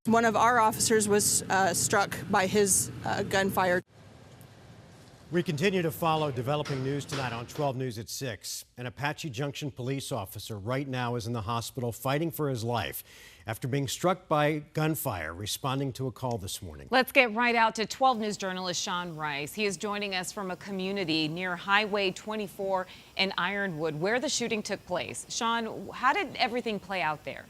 One of our officers was struck by his gunfire. We continue to follow developing news tonight on 12 News at 6. An Apache Junction police officer right now is in the hospital fighting for his life after being struck by gunfire responding to a call this morning. Let's get right out to 12 News journalist Sean Rice. He is joining us from a community near Highway 24 in Ironwood where the shooting took place. Sean, how did everything play out there?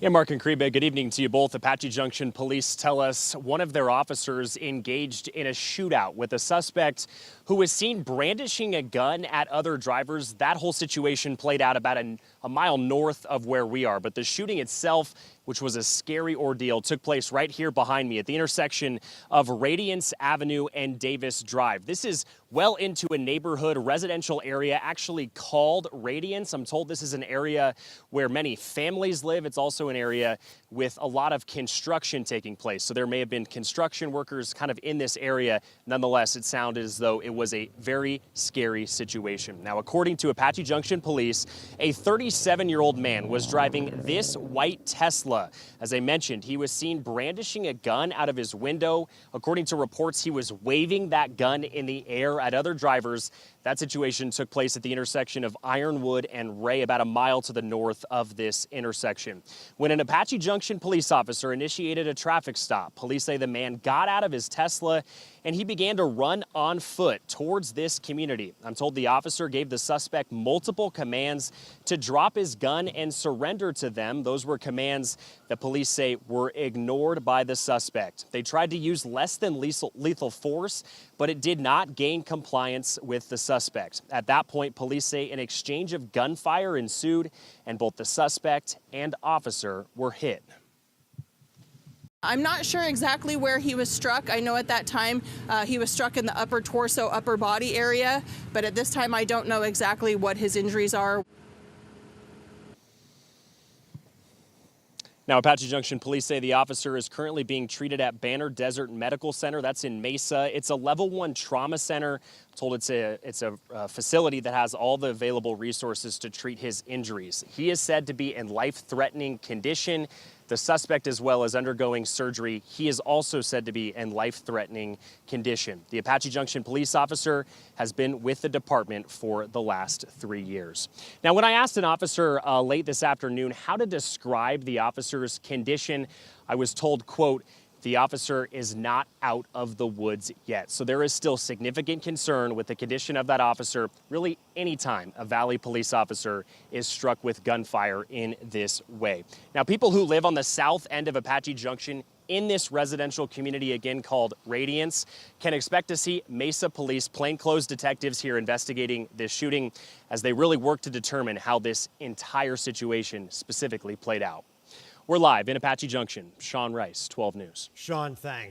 Yeah, Mark and Kriebe, good evening to you both. Apache Junction police tell us one of their officers engaged in a shootout with a suspect who was seen brandishing a gun at other drivers. That whole situation played out about a mile north of where we are. But the shooting itself, which was a scary ordeal, took place right here behind me at the intersection of Radiance Avenue and Davis Drive. This is well into a neighborhood residential area actually called Radiance. I'm told this is an area where many families live. It's also an area with a lot of construction taking place. So there may have been construction workers kind of in this area. Nonetheless, it sounded as though it was a very scary situation. Now, according to Apache Junction police, a 37-year-old man was driving this white Tesla. As I mentioned, he was seen brandishing a gun out of his window. According to reports, he was waving that gun in the air at other drivers. That situation took place at the intersection of Ironwood and Ray, about a mile to the north of this intersection. When an Apache Junction police officer initiated a traffic stop, police say the man got out of his Tesla and he began to run on foot towards this community. I'm told the officer gave the suspect multiple commands to drop his gun and surrender to them. Those were commands that police say were ignored by the suspect. They tried to use less than lethal force, but it did not gain compliance with the suspect. At that point, police say an exchange of gunfire ensued and both the suspect and officer were hit. I'm not sure exactly where he was struck. I know at that time he was struck in the upper torso, upper body area, but at this time I don't know exactly what his injuries are. Now, Apache Junction police say the officer is currently being treated at Banner Desert Medical Center. That's in Mesa. It's a level 1 trauma center. I'm told it's a facility that has all the available resources to treat his injuries. He is said to be in life-threatening condition. The suspect, as well, is undergoing surgery. He is also said to be in life-threatening condition. The Apache Junction police officer has been with the department for the last 3 years. Now, when I asked an officer late this afternoon how to describe the officer's condition, I was told, quote, the officer is not out of the woods yet. So there is still significant concern with the condition of that officer, really anytime a Valley police officer is struck with gunfire in this way. Now, people who live on the south end of Apache Junction in this residential community, again called Radiance, can expect to see Mesa Police plainclothes detectives here investigating this shooting as they really work to determine how this entire situation specifically played out. We're live in Apache Junction. Sean Rice, 12 News. Sean, thanks.